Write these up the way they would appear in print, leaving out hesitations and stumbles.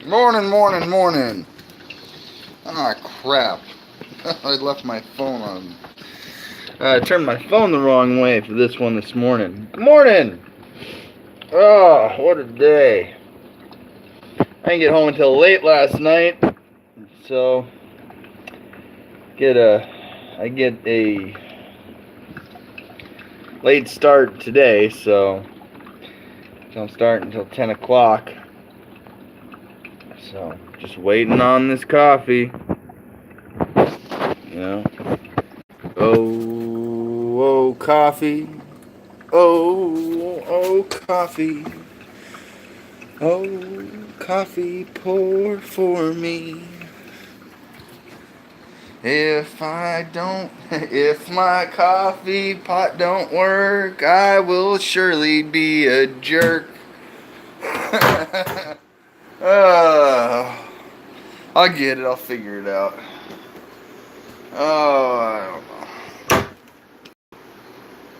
Morning, morning, morning. Ah, crap. I left my phone on. I turned my phone the wrong way for this one this morning. Morning! Oh, what a day. I didn't get home until late last night, so I get a late start today, so don't start until 10 o'clock. So, just waiting on this coffee. You know? Oh, coffee. Oh, coffee. Oh, coffee, pour for me. If my coffee pot don't work, I will surely be a jerk. I'll get it, I'll figure it out. Oh, I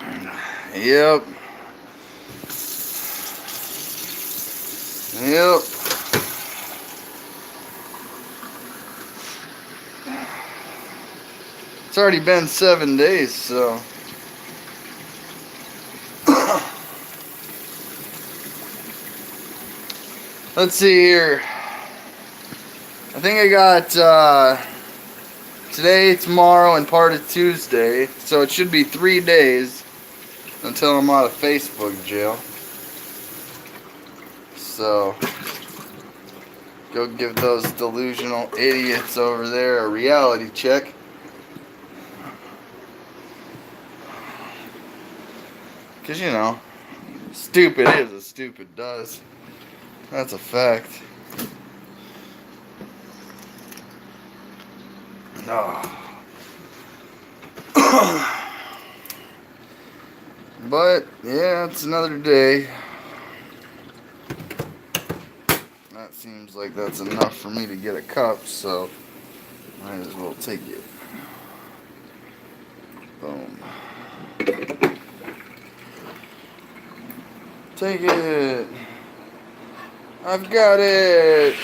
don't know. Yep. Yep. It's already been 7 days, so. Let's see here. I think I got today, tomorrow, and part of Tuesday. So it should be 3 days until I'm out of Facebook jail. So go give those delusional idiots over there a reality check. Because, you know, stupid is as stupid does. That's a fact. Oh. But, yeah, it's another day. That seems like that's enough for me to get a cup, so might as well take it. Boom. Take it. I've got it.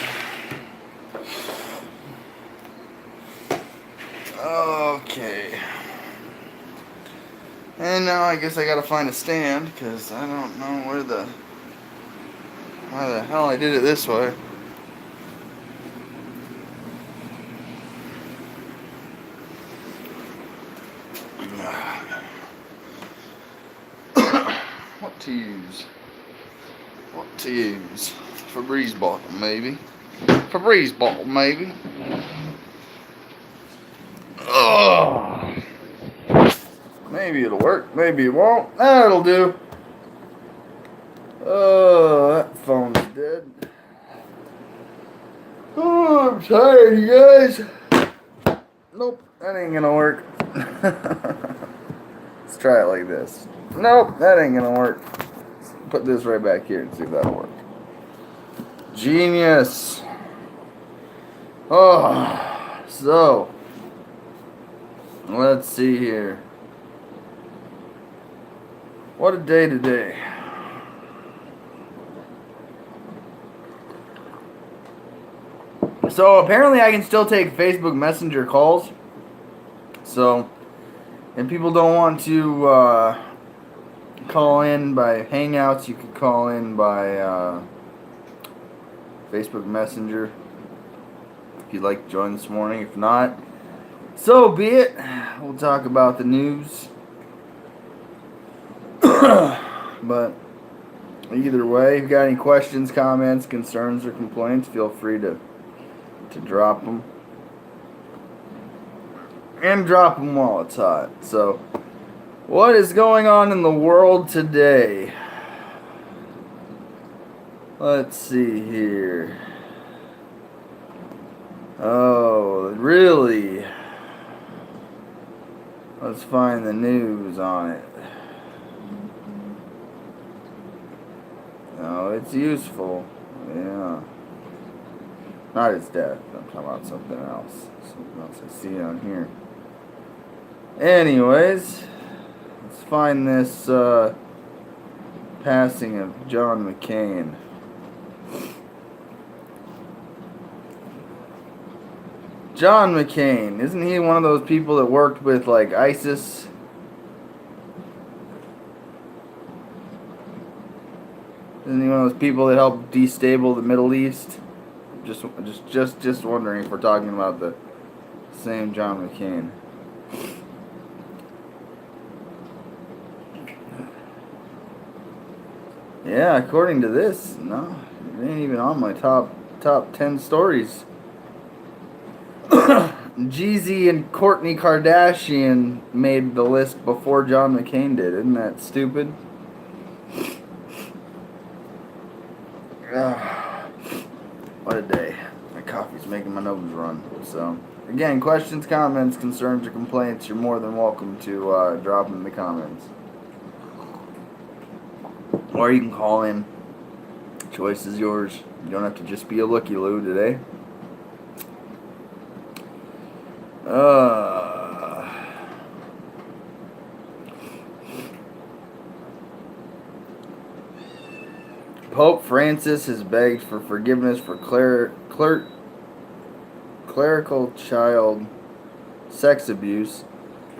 Okay. And now I guess I gotta find a stand, because I don't know why the hell I did it this way. What to use? What to use? Febreze bottle, maybe. Febreze bottle, maybe. Oh. Maybe it'll work. Maybe it won't. That'll do. Oh, that phone's dead. Oh, I'm tired, you guys. Nope, that ain't gonna work. Let's try it like this. Nope, that ain't gonna work. Let's put this right back here and see if that'll work. Genius. Oh, so let's see here. What a day today. So apparently I can still take Facebook Messenger calls. So, and people don't want to call in by Hangouts, you could call in by Facebook Messenger if you'd like to join this morning. If not, so be it. We'll talk about the news. But either way, if you've got any questions, comments, concerns, or complaints, feel free to drop them. And drop them while it's hot. So, what is going on in the world today? Let's see here. Oh, really? Let's find the news on it. Oh, it's useful. Yeah. Not his death. I'm talking about something else. Something else I see on here. Anyways, let's find this passing of John McCain. John McCain. Isn't he one of those people that worked with, like, ISIS? Isn't he one of those people that helped destabilize the Middle East? Just wondering if we're talking about the same John McCain. Yeah, according to this, no, it ain't even on my top 10 stories. Jeezy and Kourtney Kardashian made the list before John McCain did. Isn't that stupid? What a day. My coffee's making my nose run. So, again, questions, comments, concerns, or complaints, you're more than welcome to drop them in the comments. Or you can call in. Choice is yours. You don't have to just be a looky-loo today. Pope Francis has begged for forgiveness for clerical child sex abuse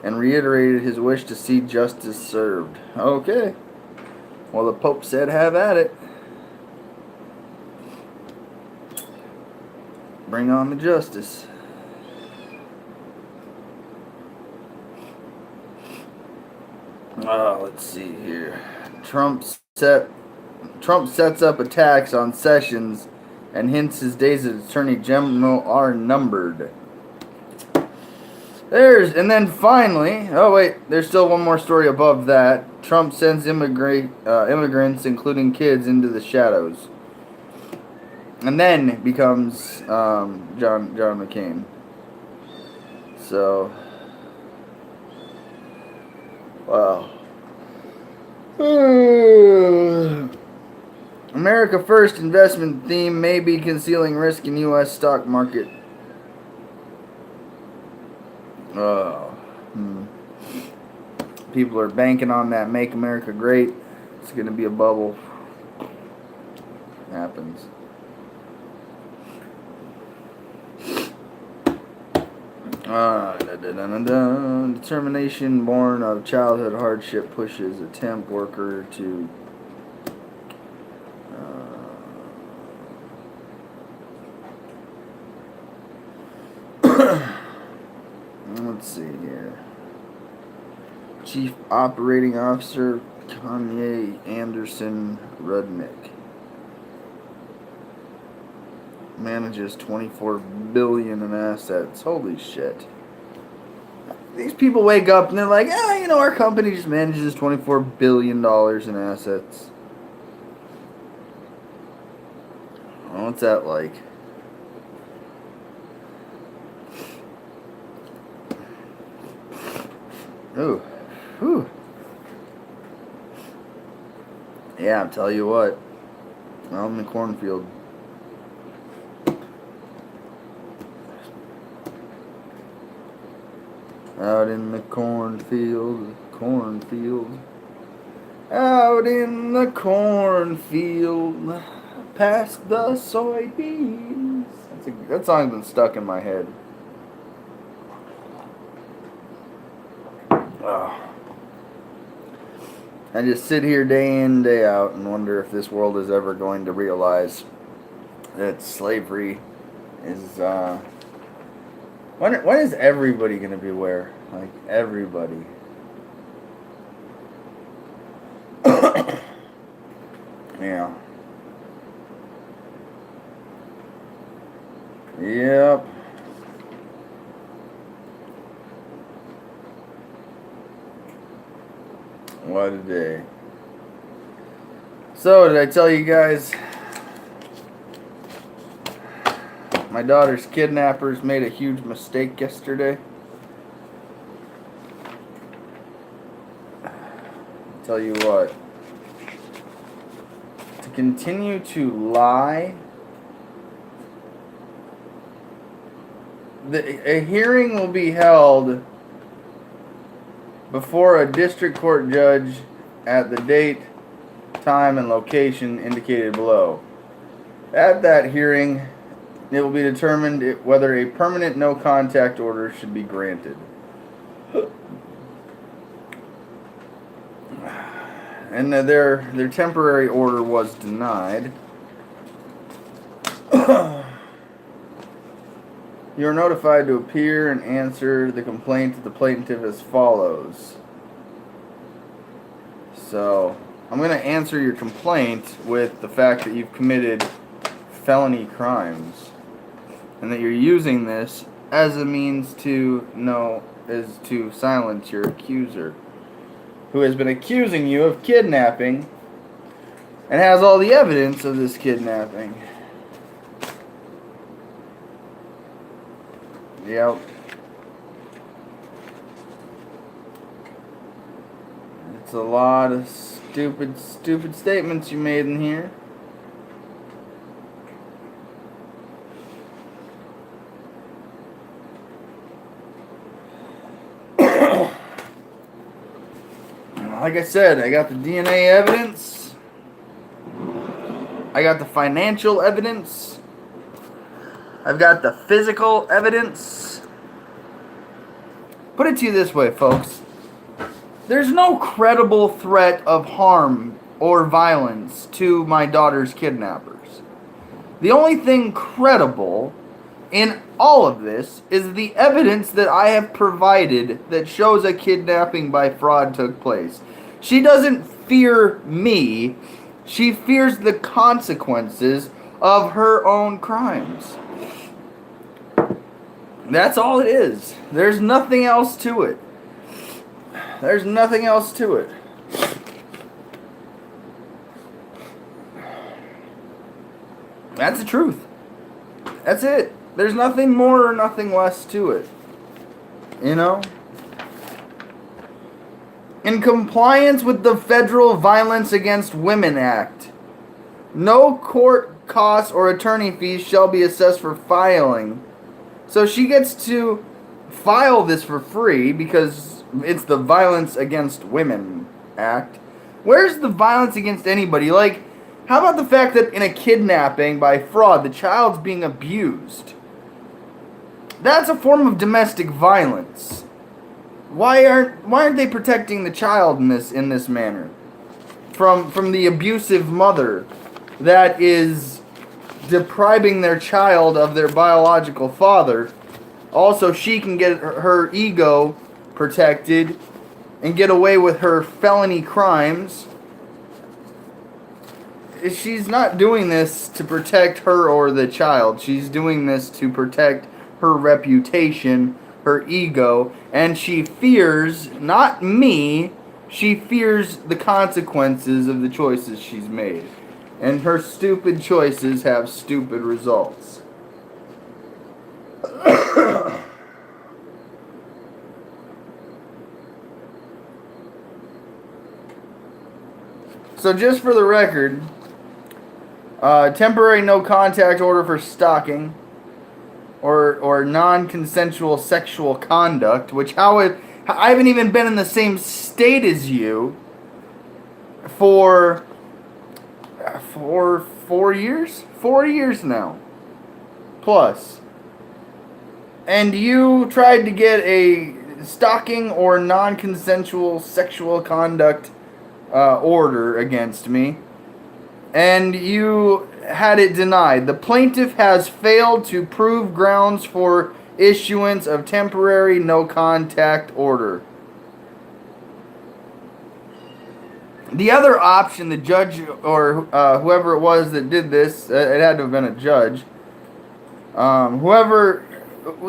and reiterated his wish to see justice served. Okay. Well, the Pope said have at it. Bring on the justice. Let's see here. Trump sets up attacks on Sessions and hints his days as Attorney General are numbered. And then finally, there's still one more story above that. Trump sends immigrants, including kids, into the shadows. And then becomes John McCain. So, wow. America First investment theme may be concealing risk in U.S. stock market. People are banking on that Make America Great. It's going to be a bubble. Happens. Determination born of childhood hardship pushes a temp worker to let's see here. Chief Operating Officer Kanye Anderson Rudnick manages $24 billion in assets. Holy shit. These people wake up and they're like, our company just manages $24 billion in assets. What's that like? Ooh. Whew. Yeah, I'll tell you what. Out in the cornfield. Out in the cornfield. Out in the cornfield. Past the soybeans. That song's been stuck in my head. I just sit here day in, day out and wonder if this world is ever going to realize that slavery is, when is everybody going to be aware? Like, everybody. Yeah. Yep. What a day. So, did I tell you guys my daughter's kidnappers made a huge mistake yesterday? I'll tell you what. To continue to lie, a hearing will be held before a district court judge at the date, time, and location indicated below. At that hearing, it will be determined whether a permanent no contact order should be granted. And their temporary order was denied. You are notified to appear and answer the complaint of the plaintiff as follows. So, I'm going to answer your complaint with the fact that you've committed felony crimes, and that you're using this as a means to silence your accuser, who has been accusing you of kidnapping and has all the evidence of this kidnapping. Yep. It's a lot of stupid statements you made in here. Like I said, I got the DNA evidence. I got the financial evidence. I've got the physical evidence. Put it to you this way, folks. There's no credible threat of harm or violence to my daughter's kidnappers. The only thing credible in all of this is the evidence that I have provided that shows a kidnapping by fraud took place. She doesn't fear me. She fears the consequences of her own crimes. That's all it is. There's nothing else to it. There's nothing else to it. That's the truth. That's it. There's nothing more or nothing less to it. You know? In compliance with the Federal Violence Against Women Act, no court costs or attorney fees shall be assessed for filing. So she gets to file this for free because it's the Violence Against Women Act. Where's the violence against anybody? Like, how about the fact that in a kidnapping by fraud, the child's being abused? That's a form of domestic violence. Why aren't they protecting the child in this manner from the abusive mother that is depriving their child of their biological father? Also, she can get her ego protected and get away with her felony crimes. She's not doing this to protect her or the child. She's doing this to protect her reputation, her ego, and she fears, not me, she fears the consequences of the choices she's made. And her stupid choices have stupid results. So just for the record, temporary no contact order for stalking or non-consensual sexual conduct, which I haven't even been in the same state as you for 4 years? 4 years now. Plus. And you tried to get a stalking or non-consensual sexual conduct order against me, and you had it denied. The plaintiff has failed to prove grounds for issuance of temporary no contact order. The other option, the judge or whoever it was that did this, it had to have been a judge.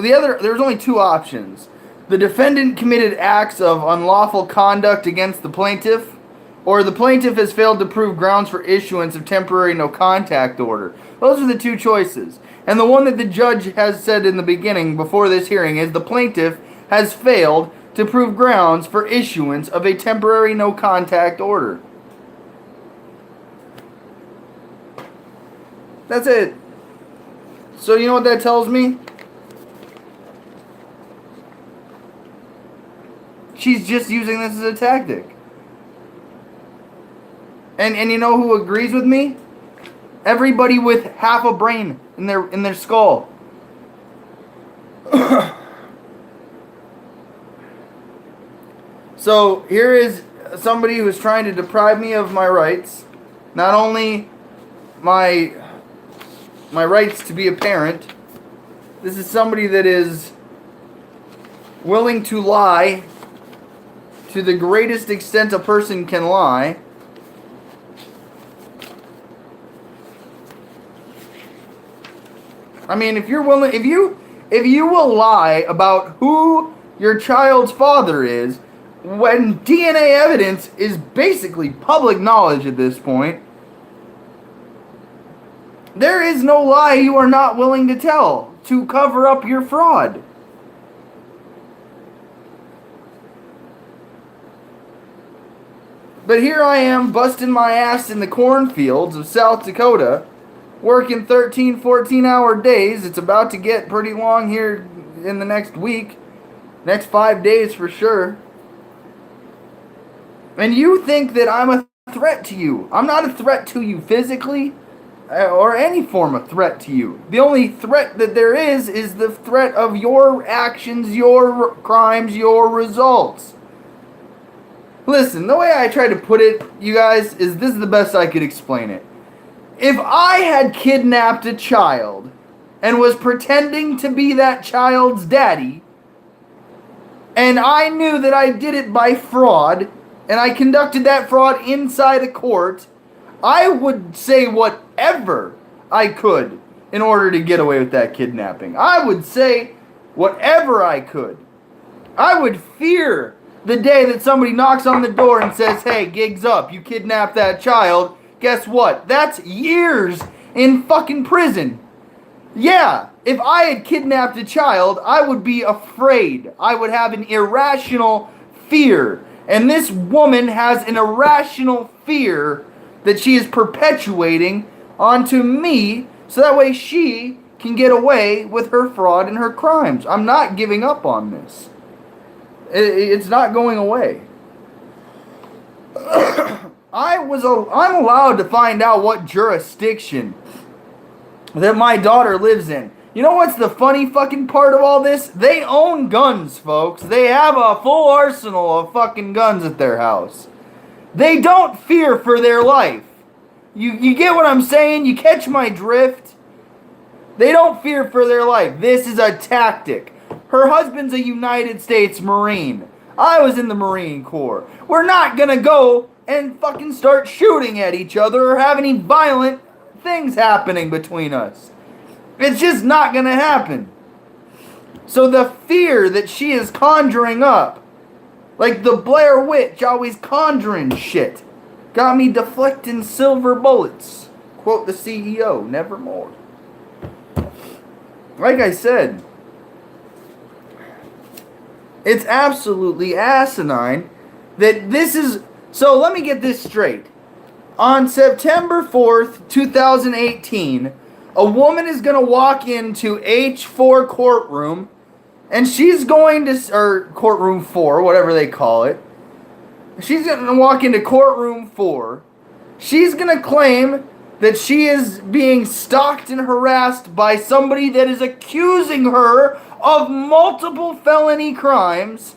There's only two options. The defendant committed acts of unlawful conduct against the plaintiff, or the plaintiff has failed to prove grounds for issuance of temporary no contact order. Those are the two choices. And the one that the judge has said in the beginning before this hearing is the plaintiff has failed to prove grounds for issuance of a temporary no contact order. That's it. So you know what that tells me? She's just using this as a tactic. And you know who agrees with me? Everybody with half a brain in their skull. So here is somebody who is trying to deprive me of my rights. Not only my rights to be a parent. This is somebody that is willing to lie to the greatest extent a person can lie. I mean, if you will lie about who your child's father is, when DNA evidence is basically public knowledge at this point, there is no lie you are not willing to tell to cover up your fraud. But here I am busting my ass in the cornfields of South Dakota, working 13, 14-hour days. It's about to get pretty long here in the next week. Next 5 days for sure. And you think that I'm a threat to you. I'm not a threat to you physically or any form of threat to you. The only threat that there is the threat of your actions, your crimes, your results. Listen, the way I try to put it, you guys, is this is the best I could explain it. If I had kidnapped a child and was pretending to be that child's daddy, and I knew that I did it by fraud, and I conducted that fraud inside a court, I would say whatever I could in order to get away with that kidnapping. I would say whatever I could. I would fear the day that somebody knocks on the door and says, hey, gig's up, you kidnapped that child. Guess what? That's years in fucking prison. Yeah, if I had kidnapped a child, I would be afraid. I would have an irrational fear. And this woman has an irrational fear that she is perpetuating onto me so that way she can get away with her fraud and her crimes. I'm not giving up on this. It's not going away. I'm allowed to find out what jurisdiction that my daughter lives in. You know what's the funny fucking part of all this? They own guns, folks. They have a full arsenal of fucking guns at their house. They don't fear for their life. You get what I'm saying? You catch my drift? They don't fear for their life. This is a tactic. Her husband's a United States Marine. I was in the Marine Corps. We're not gonna go and fucking start shooting at each other or have any violent things happening between us. It's just not gonna happen. So the fear that she is conjuring up, like the Blair Witch always conjuring shit, got me deflecting silver bullets. Quote the CEO, nevermore. Like I said, it's absolutely asinine that this is... So let me get this straight. On September 4th, 2018, a woman is going to walk into H4 courtroom, and she's going to... Or courtroom 4, whatever they call it. She's going to walk into courtroom 4. She's going to claim that she is being stalked and harassed by somebody that is accusing her of multiple felony crimes.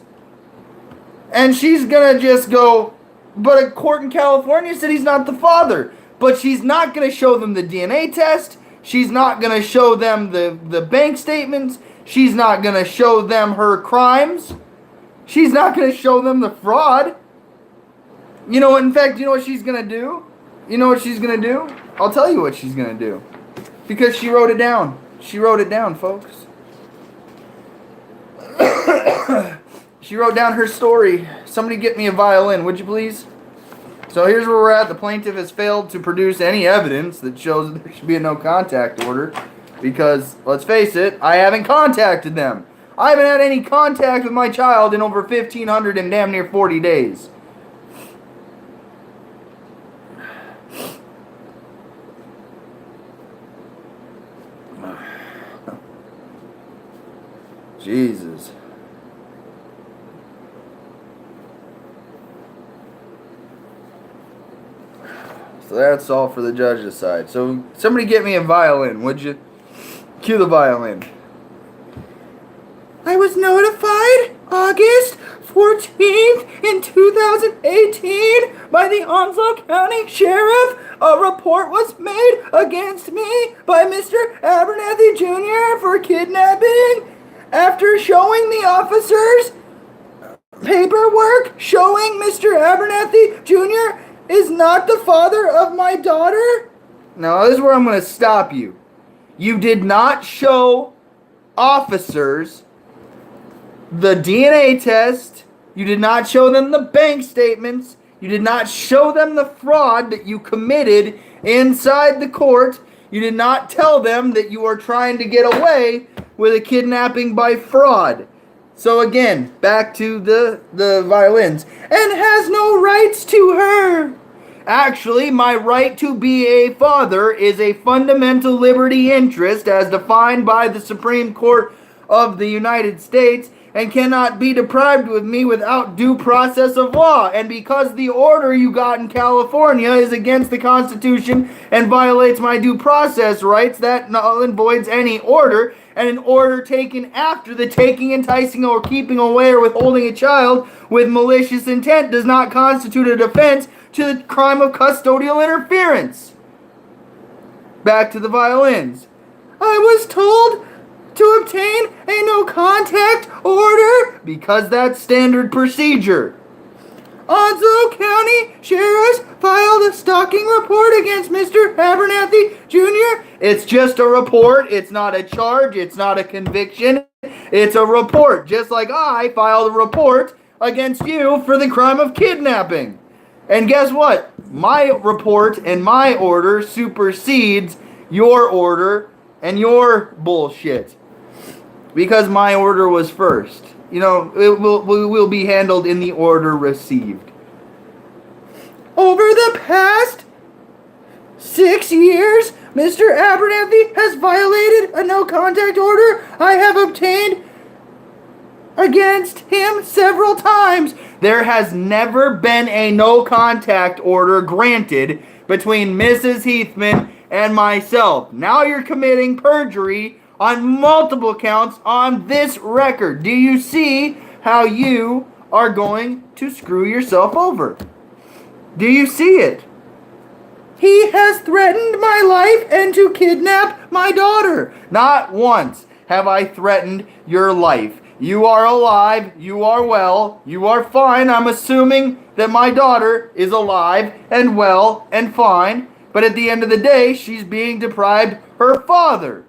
And she's going to just go, but a court in California said he's not the father. But she's not going to show them the DNA test. She's not going to show them the bank statements. She's not going to show them her crimes. She's not going to show them the fraud. You know, in fact, you know what she's going to do? You know what she's going to do? I'll tell you what she's going to do. Because she wrote it down. She wrote it down, folks. She wrote down her story. Somebody get me a violin, would you please? So here's where we're at. The plaintiff has failed to produce any evidence that shows that there should be a no contact order. Because, let's face it, I haven't contacted them. I haven't had any contact with my child in over 1,500 and damn near 40 days. Jesus. So that's all for the judge to decide. So somebody get me a violin, would you? Cue the violin. I was notified August 14th in 2018 by the Onslow County Sheriff. A report was made against me by Mr. Abernathy Jr. for kidnapping. After showing the officers paperwork showing Mr. Abernathy Jr. is not the father of my daughter. Now, this is where I'm going to stop you. You did not show officers the DNA test. You did not show them the bank statements. You did not show them the fraud that you committed inside the court. You did not tell them that you are trying to get away with a kidnapping by fraud. So again, back to the violins. And has no rights to her. Actually, my right to be a father is a fundamental liberty interest as defined by the Supreme Court of the United States and cannot be deprived of me without due process of law. And because the order you got in California is against the Constitution and violates my due process rights, that null and voids any order. And an order taken after the taking, enticing, or keeping away or withholding a child with malicious intent does not constitute a defense to the crime of custodial interference. Back to the violins. I was told to obtain a no-contact order because that's standard procedure. Onslow County Sheriff's filed a stalking report against Mr. Abernathy Jr. It's just a report. It's not a charge. It's not a conviction. It's a report. Just like I filed a report against you for the crime of kidnapping. And guess what? My report and my order supersedes your order and your bullshit. Because my order was first. You know, it will be handled in the order received. Over the past 6 years, Mr. Abernathy has violated a no-contact order I have obtained against him several times. There has never been a no-contact order granted between Mrs. Heathman and myself. Now you're committing perjury on multiple counts on this record. Do you see how you are going to screw yourself over? Do you see it? He has threatened my life and to kidnap my daughter. Not once have I threatened your life. You are alive, you are well, you are fine. I'm assuming that my daughter is alive and well and fine. But at the end of the day, she's being deprived her father.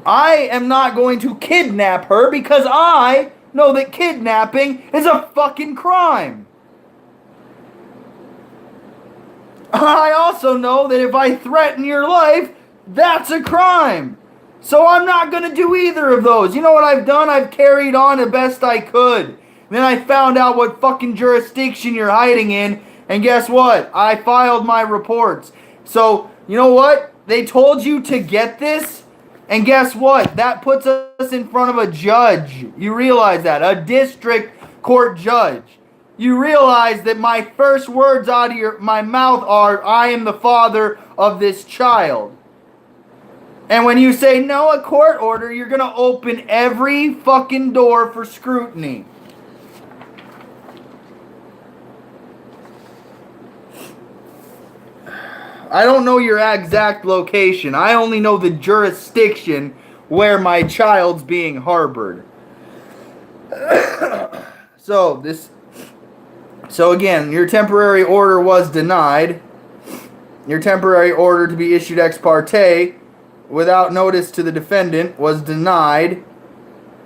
I am not going to kidnap her because I know that kidnapping is a fucking crime. I also know that if I threaten your life, that's a crime. So I'm not going to do either of those. You know what I've done? I've carried on the best I could. Then I found out what fucking jurisdiction you're hiding in. And guess what? I filed my reports. So, you know what? They told you to get this. And guess what? That puts us in front of a judge. You realize that? A district court judge. You realize that my first words out of my mouth are, I am the father of this child. And when you say no, a court order, you're going to open every fucking door for scrutiny. I don't know your exact location. I only know the jurisdiction where my child's being harbored. So again, your temporary order was denied. Your temporary order to be issued ex parte without notice to the defendant was denied.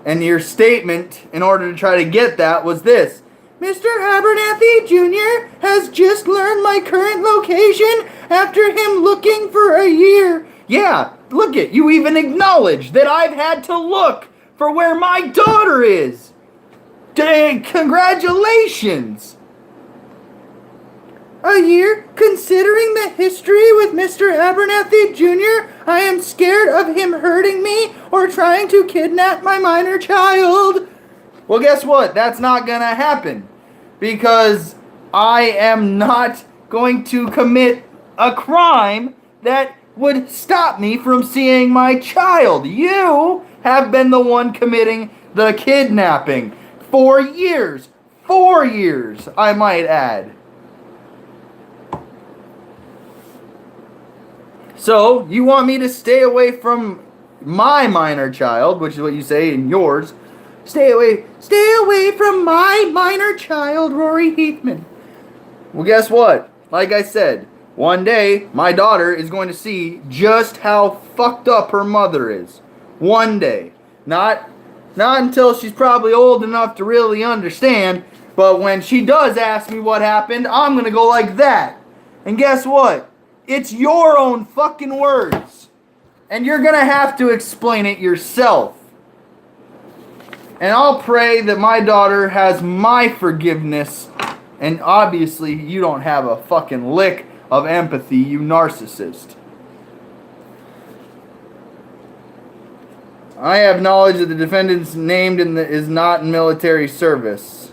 And your statement in order to try to get that was this. Mr. Abernathy Jr. has just learned my current location after him looking for a year. Yeah, look it. You even acknowledge that I've had to look for where my daughter is. Dang, congratulations. A year? Considering the history with Mr. Abernathy Jr., I am scared of him hurting me or trying to kidnap my minor child. Well, guess what? That's not gonna happen. Because I am not going to commit a crime that would stop me from seeing my child. You have been the one committing the kidnapping for years. 4 years, I might add. So, you want me to stay away from my minor child, which is what you say in yours. Stay away from my minor child, Rory Heathman. Well, guess what? Like I said, one day, my daughter is going to see just how fucked up her mother is. One day. Not until she's probably old enough to really understand, but when she does ask me what happened, I'm going to go like that. And guess what? It's your own fucking words. And you're going to have to explain it yourself. And I'll pray that my daughter has my forgiveness. And obviously, you don't have a fucking lick of empathy, you narcissist. I have knowledge that the defendant's named is not in military service.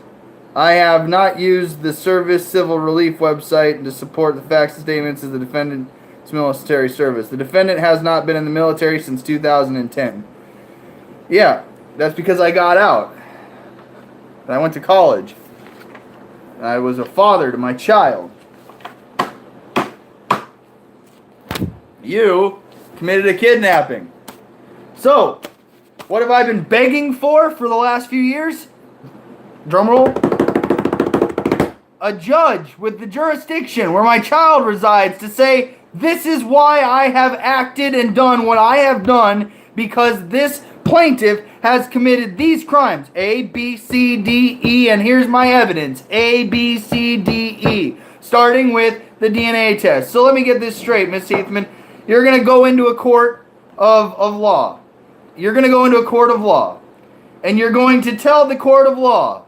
I have not used the Service Civil Relief website to support the facts and statements of the defendant's military service. The defendant has not been in the military since 2010. Yeah, that's because I got out. And I went to college. I was a father to my child. You committed a kidnapping. So, what have I been begging for the last few years? Drumroll. A judge with the jurisdiction where my child resides to say, this is why I have acted and done what I have done because this plaintiff has committed these crimes. A, B, C, D, E, and here's my evidence. A, B, C, D, E. Starting with the DNA test. So let me get this straight, Miss Heathman. You're going to go into a court of law. You're going to go into a court of law. And you're going to tell the court of law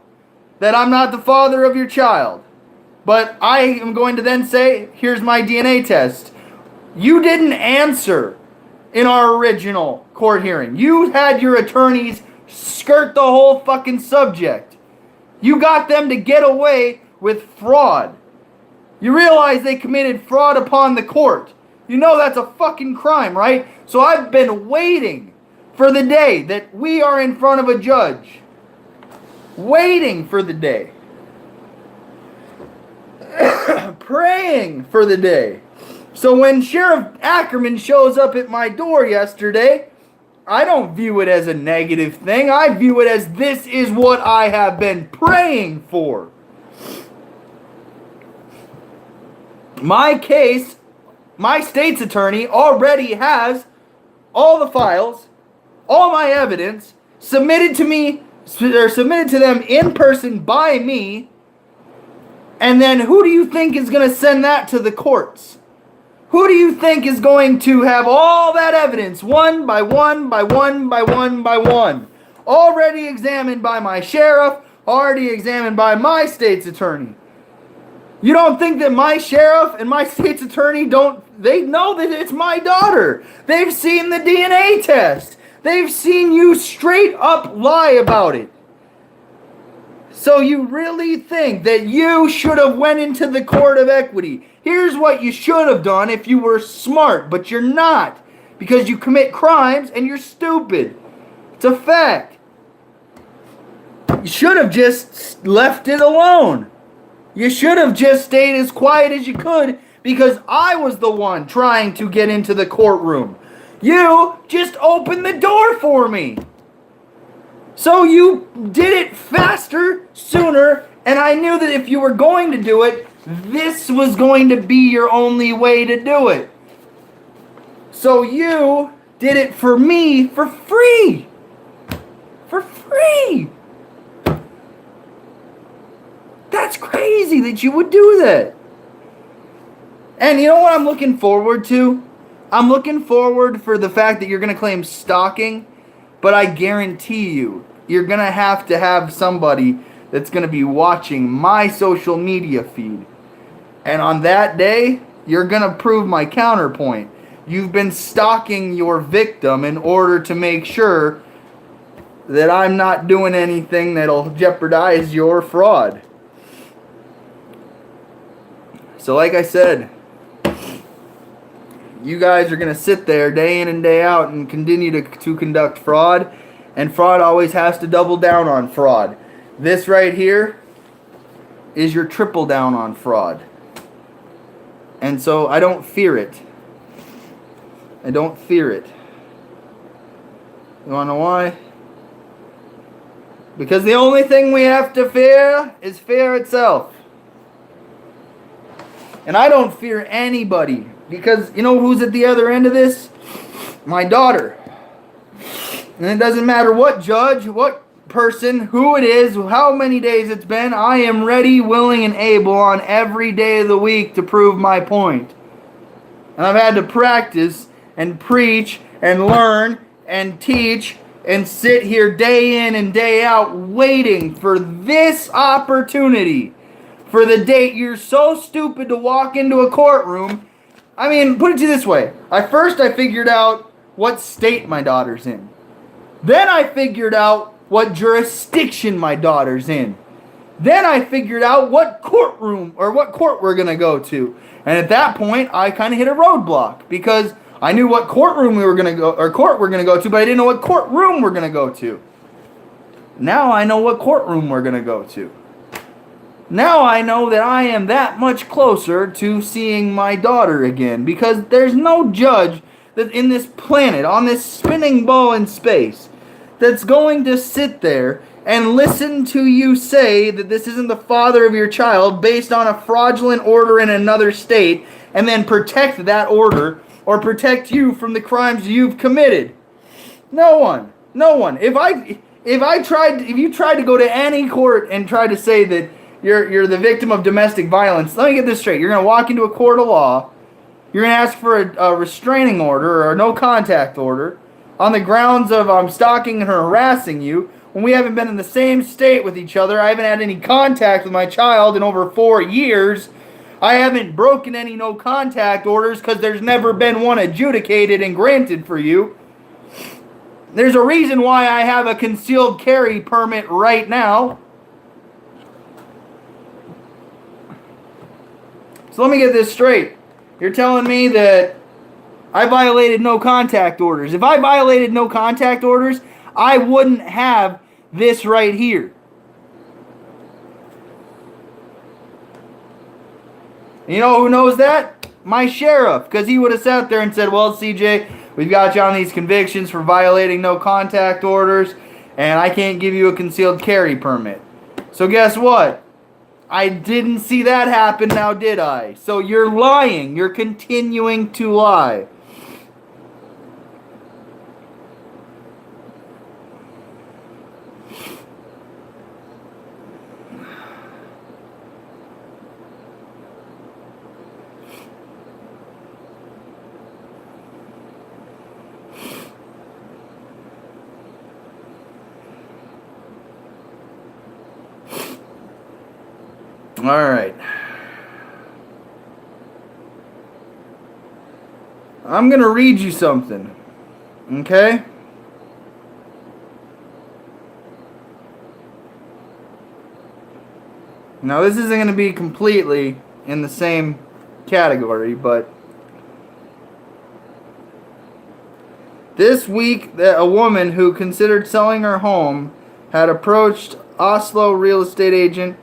that I'm not the father of your child. But I am going to then say, here's my DNA test. You didn't answer in our original court hearing. You had your attorneys skirt the whole fucking subject. You got them to get away with fraud. You realize they committed fraud upon the court. You know that's a fucking crime, right? So I've been waiting for the day that we are in front of a judge. Waiting for the day. Praying for the day. So when Sheriff Ackerman shows up at my door yesterday, I don't view it as a negative thing. I view it as this is what I have been praying for. My case, my state's attorney already has all the files, all my evidence submitted to me, or submitted to them in person by me. And then who do you think is going to send that to the courts? Who do you think is going to have all that evidence, one by one, by one, by one, by one? Already examined by my sheriff, already examined by my state's attorney. You don't think that my sheriff and my state's attorney they know that it's my daughter. They've seen the DNA test. They've seen you straight up lie about it. So you really think that you should have went into the court of equity. Here's what you should have done if you were smart, but you're not. Because you commit crimes and you're stupid. It's a fact. You should have just left it alone. You should have just stayed as quiet as you could because I was the one trying to get into the courtroom. You just opened the door for me. So you did it faster, sooner, and I knew that if you were going to do it, this was going to be your only way to do it. So you did it for me for free. For free. That's crazy that you would do that. And you know what I'm looking forward to? I'm looking forward for the fact that you're going to claim stalking, but I guarantee you're going to have somebody that's going to be watching my social media feed. And on that day, you're going to prove my counterpoint. You've been stalking your victim in order to make sure that I'm not doing anything that'll jeopardize your fraud. So like I said, you guys are going to sit there day in and day out and continue to conduct fraud. And fraud always has to double down on fraud. This right here is your triple down on fraud. And so I don't fear it. I don't fear it. You want to know why? Because the only thing we have to fear is fear itself. And I don't fear anybody. Because you know who's at the other end of this? My daughter. And it doesn't matter what judge, what person, who it is, how many days it's been. I am ready, willing, and able on every day of the week to prove my point. And I've had to practice and preach and learn and teach and sit here day in and day out waiting for this opportunity. For the date you're so stupid to walk into a courtroom. I mean, put it to you this way. First I figured out what state my daughter's in. Then I figured out what jurisdiction my daughter's in. Then I figured out what courtroom or what court we're going to go to. And at that point, I kind of hit a roadblock because I knew what courtroom we were going to go, or court we're going to go to, but I didn't know what courtroom we're going to go to. Now I know what courtroom we're going to go to. Now I know that I am that much closer to seeing my daughter again, because there's no judge that in this planet, on this spinning ball in space, that's going to sit there and listen to you say that this isn't the father of your child based on a fraudulent order in another state, and then protect that order or protect you from the crimes you've committed. No one. No one. If you tried to go to any court and try to say that you're the victim of domestic violence, let me get this straight. You're going to walk into a court of law, you're going to ask for a restraining order or a no contact order on the grounds of I'm stalking and harassing you when we haven't been in the same state with each other. I haven't had any contact with my child in over 4 years. I haven't broken any no contact orders because there's never been one adjudicated and granted for you. There's a reason why I have a concealed carry permit right now. So let me get this straight. You're telling me that I violated no contact orders. If I violated no contact orders, I wouldn't have this right here. You know who knows that? My sheriff. Because he would have sat there and said, well, CJ, we've got you on these convictions for violating no contact orders, and I can't give you a concealed carry permit. So guess what? I didn't see that happen now, did I? So you're lying. You're continuing to lie. All right. I'm going to read you something. Okay? Now, this isn't going to be completely in the same category, but this week, a woman who considered selling her home had approached Oslo real estate agent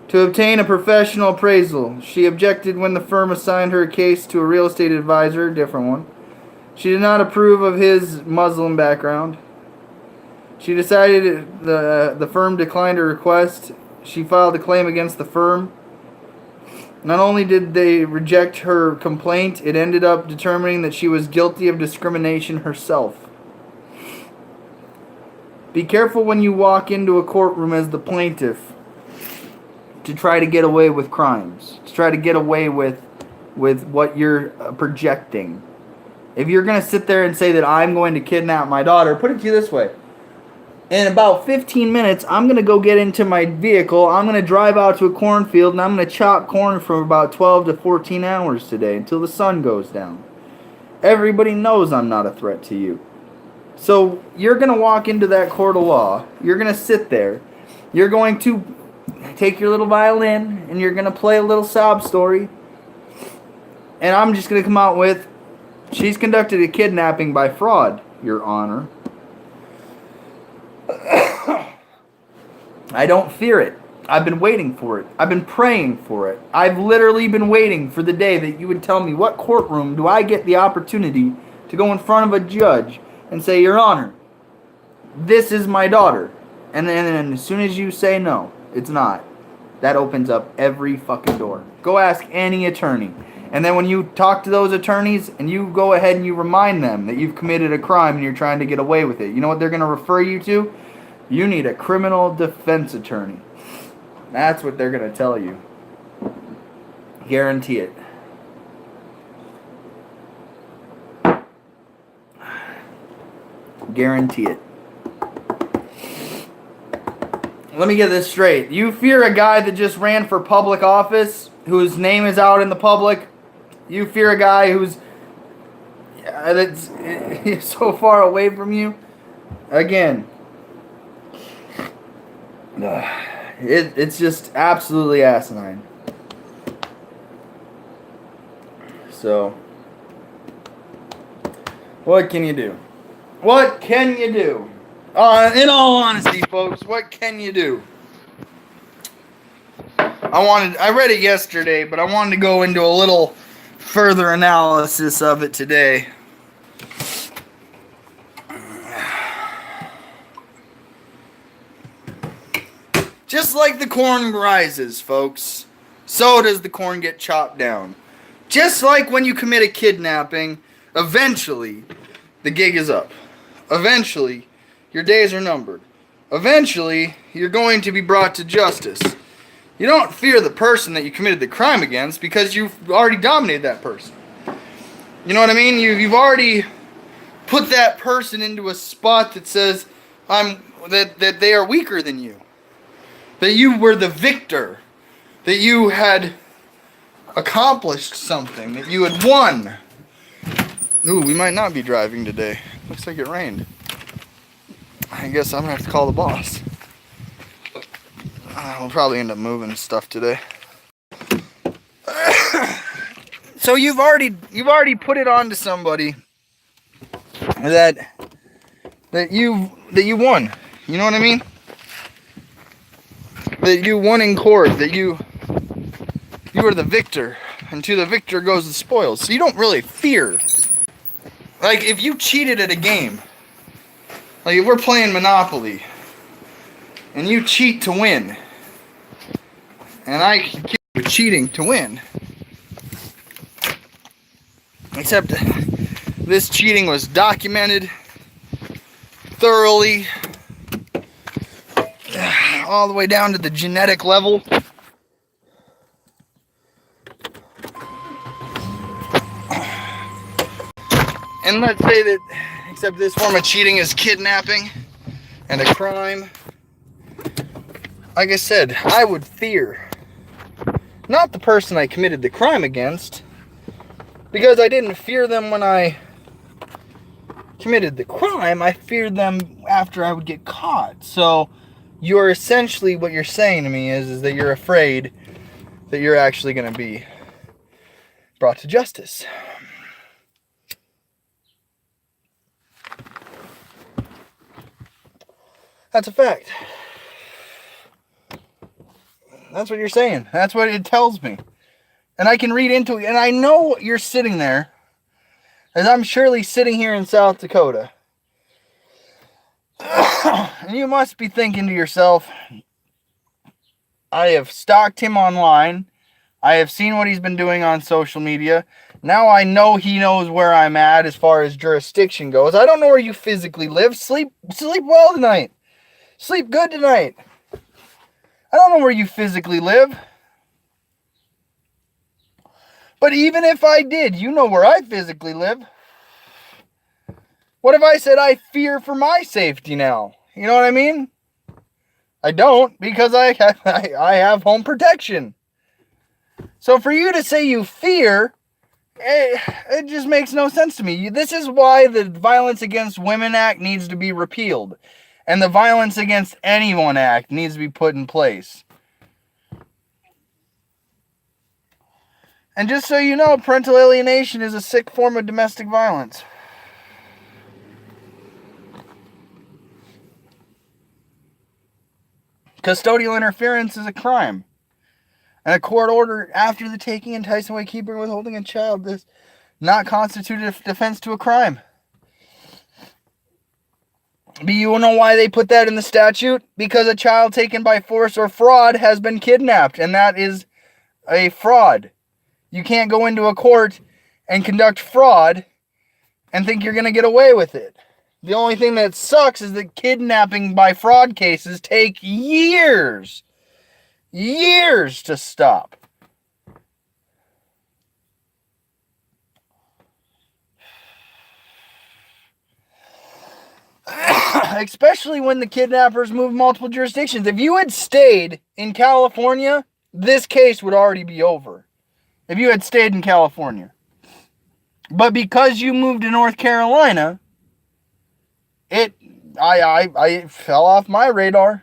to obtain a professional appraisal. She objected when the firm assigned her a case to a real estate advisor, different one. She did not approve of his Muslim background. She decided the firm declined her request. She filed a claim against the firm. Not only did they reject her complaint, it ended up determining that she was guilty of discrimination herself. Be careful when you walk into a courtroom as the plaintiff to try to get away with crimes, to try to get away with what you're projecting. If you're going to sit there and say that I'm going to kidnap my daughter, put it to you this way. In about 15 minutes, I'm going to go get into my vehicle, I'm going to drive out to a cornfield, and I'm going to chop corn for about 12 to 14 hours today until the sun goes down. Everybody knows I'm not a threat to you. So you're going to walk into that court of law, you're going to sit there, you're going to take your little violin and you're going to play a little sob story. And I'm just going to come out with, she's conducted a kidnapping by fraud, Your Honor. I don't fear it. I've been waiting for it. I've been praying for it. I've literally been waiting for the day that you would tell me, what courtroom do I get the opportunity to go in front of a judge and say, Your Honor, this is my daughter. And then as soon as you say no, it's not, that opens up every fucking door. Go ask any attorney. And then when you talk to those attorneys and you go ahead and you remind them that you've committed a crime and you're trying to get away with it, you know what they're going to refer you to? You need a criminal defense attorney. That's what they're going to tell you. Guarantee it. Guarantee it. Let me get this straight. You fear a guy that just ran for public office, whose name is out in the public? You fear a guy who's that's so far away from you? Again, it's just absolutely asinine. So, what can you do? What can you do? In all honesty, folks, what can you do? I read it yesterday, but I wanted to go into a little further analysis of it today. Just like the corn rises, folks, so does the corn get chopped down. Just like when you commit a kidnapping, eventually the gig is up. Eventually, your days are numbered. Eventually, you're going to be brought to justice. You don't fear the person that you committed the crime against because you've already dominated that person. You know what I mean? You've already put that person into a spot that says that they are weaker than you. That you were the victor. That you had accomplished something. That you had won. Ooh, we might not be driving today. Looks like it rained. I guess I'm going to have to call the boss. We'll probably end up moving stuff today. So you've already put it on to somebody that you won. You know what I mean? That you won in court. That you are the victor, and to the victor goes the spoils. So you don't really fear. Like if you cheated at a game, like if we're playing Monopoly, and you cheat to win. And I keep cheating to win. Except this cheating was documented thoroughly, all the way down to the genetic level. And let's say that, except this form of cheating is kidnapping and a crime. Like I said, I would fear not the person I committed the crime against, because I didn't fear them when I committed the crime. I feared them after I would get caught. So you're essentially, what you're saying to me is that you're afraid that you're actually going to be brought to justice. That's a fact. That's what you're saying. That's what it tells me. And I can read into it. And I know you're sitting there, as I'm surely sitting here in South Dakota. And you must be thinking to yourself, I have stalked him online. I have seen what he's been doing on social media. Now I know he knows where I'm at as far as jurisdiction goes. I don't know where you physically live. Sleep well tonight. Sleep good tonight. I don't know where you physically live. But even if I did, you know where I physically live. What if I said I fear for my safety now? You know what I mean? I don't, because I have home protection. So for you to say you fear, it just makes no sense to me. This is why the Violence Against Women Act needs to be repealed. And the Violence Against Anyone Act needs to be put in place. And just so you know, parental alienation is a sick form of domestic violence. Custodial interference is a crime. And a court order after the taking, enticing away, keeping, or withholding a child does not constitute a defense to a crime. Do you know why they put that in the statute? Because a child taken by force or fraud has been kidnapped, and that is a fraud. You can't go into a court and conduct fraud and think you're going to get away with it. The only thing that sucks is that kidnapping by fraud cases take years to stop. Especially when the kidnappers move multiple jurisdictions. If you had stayed in California, this case would already be over. If you had stayed in California. But because you moved to North Carolina, I fell off my radar.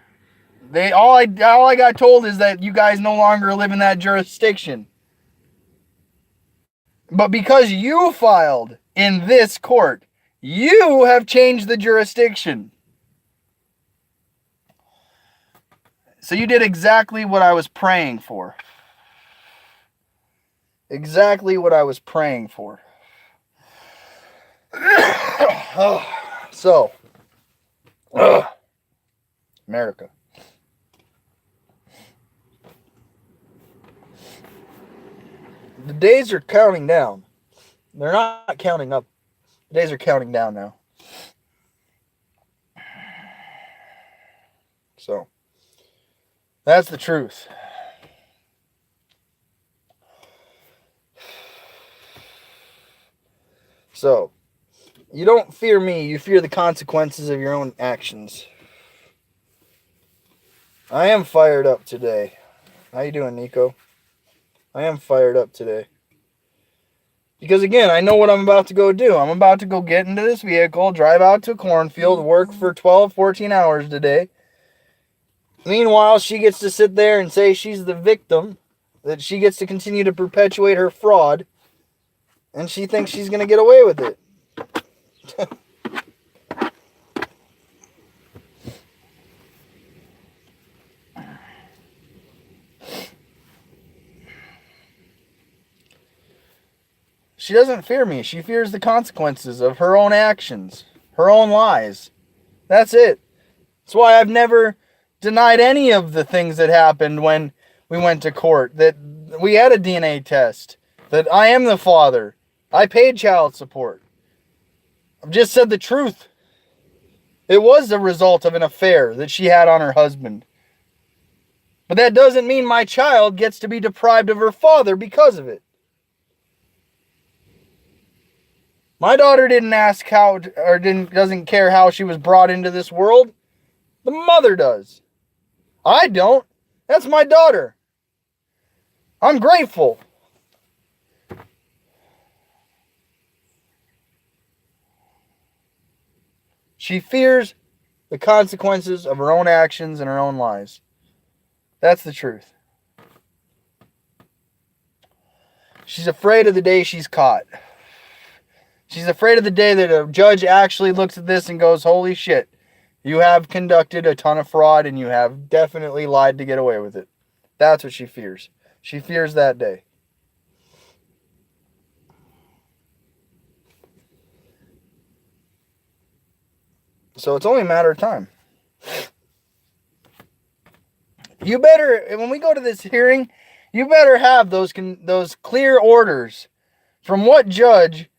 All I got told is that you guys no longer live in that jurisdiction. But because you filed in this court, you have changed the jurisdiction. So you did exactly what I was praying for. Exactly what I was praying for. So, America. The days are counting down. They're not counting up. The days are counting down now. So, that's the truth. So, you don't fear me, you fear the consequences of your own actions. I am fired up today. How you doing, Nico? I am fired up today. Because again, I know what I'm about to go do. I'm about to go get into this vehicle, drive out to a cornfield, work for 12, 14 hours today. Meanwhile, she gets to sit there and say she's the victim, that she gets to continue to perpetuate her fraud, and she thinks she's going to get away with it. She doesn't fear me. She fears the consequences of her own actions, her own lies. That's it. That's why I've never denied any of the things that happened when we went to court. That we had a DNA test. That I am the father. I paid child support. I've just said the truth. It was the result of an affair that she had on her husband. But that doesn't mean my child gets to be deprived of her father because of it. My daughter didn't ask how, or doesn't care how she was brought into this world. The mother does. I don't. That's my daughter. I'm grateful. She fears the consequences of her own actions and her own lies. That's the truth. She's afraid of the day she's caught. She's afraid of the day that a judge actually looks at this and goes, holy shit, you have conducted a ton of fraud and you have definitely lied to get away with it. That's what she fears. She fears that day. So it's only a matter of time. You better, when we go to this hearing, you better have those clear orders from what judge,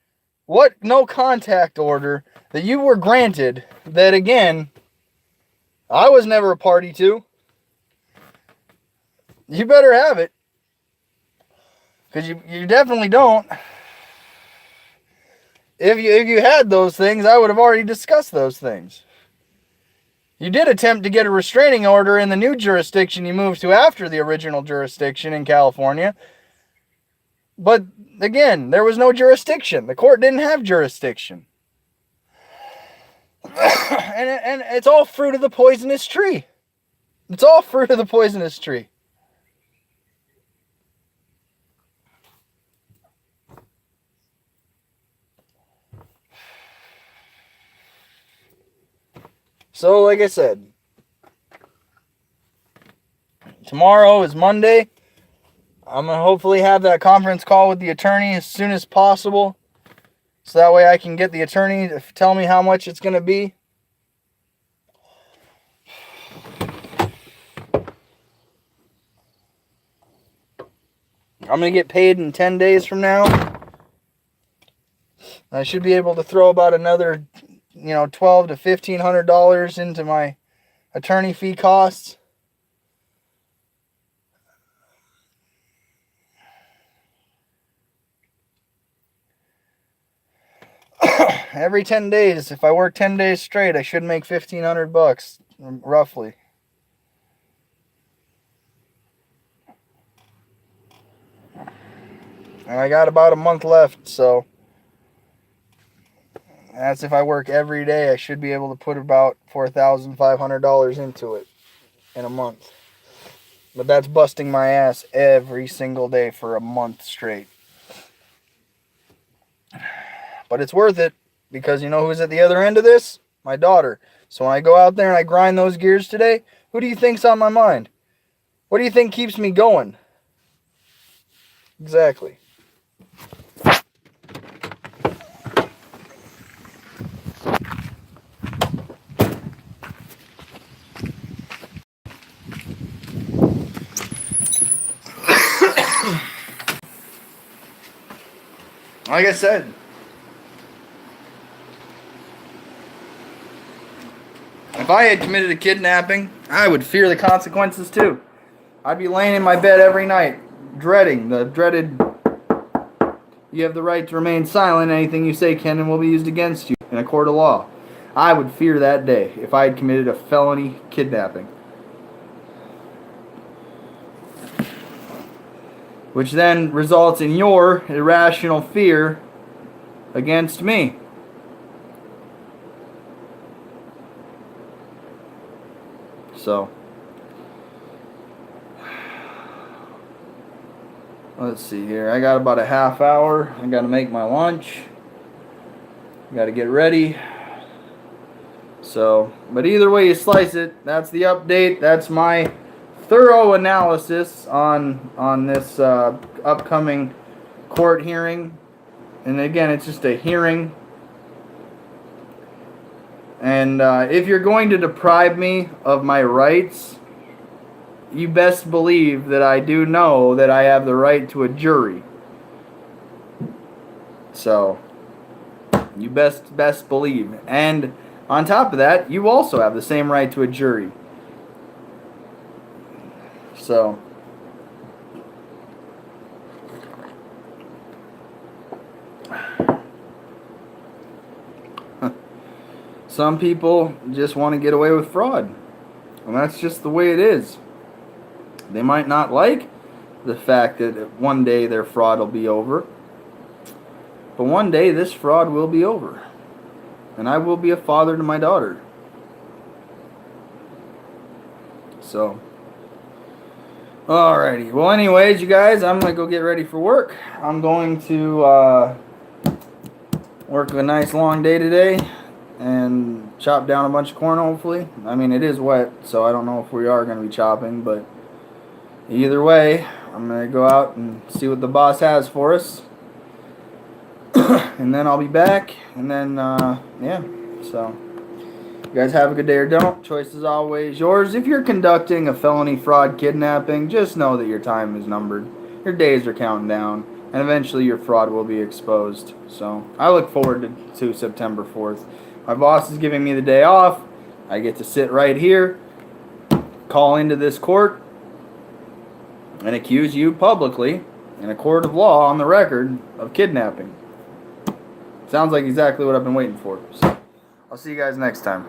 what no contact order that you were granted that, again, I was never a party to. You better have it. Because you definitely don't. If you had those things, I would have already discussed those things. You did attempt to get a restraining order in the new jurisdiction you moved to after the original jurisdiction in California. But, again, there was no jurisdiction. The court didn't have jurisdiction. and it's all fruit of the poisonous tree. It's all fruit of the poisonous tree. So, like I said, tomorrow is Monday. I'm going to hopefully have that conference call with the attorney as soon as possible. So that way I can get the attorney to tell me how much it's going to be. I'm going to get paid in 10 days from now. I should be able to throw about another, $1,200 to $1,500 into my attorney fee costs. Every 10 days, if I work 10 days straight, I should make $1,500 roughly. And I got about a month left, so that's if I work every day. I should be able to put about $4,500 into it in a month. But that's busting my ass every single day for a month straight. But it's worth it, because you know who's at the other end of this? My daughter. So when I go out there and I grind those gears today, who do you think's on my mind? What do you think keeps me going? Exactly. Like I said, if I had committed a kidnapping, I would fear the consequences too. I'd be laying in my bed every night, dreading the dreaded, you have the right to remain silent, anything you say can and will be used against you in a court of law. I would fear that day if I had committed a felony kidnapping. Which then results in your irrational fear against me. So, let's see here. I got about a half hour. I got to make my lunch. Got to get ready. So, but either way you slice it, that's the update. That's my thorough analysis on this upcoming court hearing. And again, it's just a hearing. And if you're going to deprive me of my rights, you best believe that I do know that I have the right to a jury. So, you best believe. And on top of that, you also have the same right to a jury. So, some people just want to get away with fraud. And that's just the way it is. They might not like the fact that one day their fraud will be over. But one day this fraud will be over. And I will be a father to my daughter. So, alrighty. Well, anyways, you guys, I'm going to go get ready for work. I'm going to work a nice long day today and chop down a bunch of corn, hopefully. I mean, it is wet, so I don't know if we are going to be chopping, but either way, I'm going to go out and see what the boss has for us. And then I'll be back, and then, yeah, so you guys have a good day or don't. Choice is always yours. If you're conducting a felony fraud kidnapping, just know that your time is numbered. Your days are counting down, and eventually your fraud will be exposed. So I look forward to September 4th. My boss is giving me the day off. I get to sit right here, call into this court, and accuse you publicly in a court of law on the record of kidnapping. Sounds like exactly what I've been waiting for. So, I'll see you guys next time.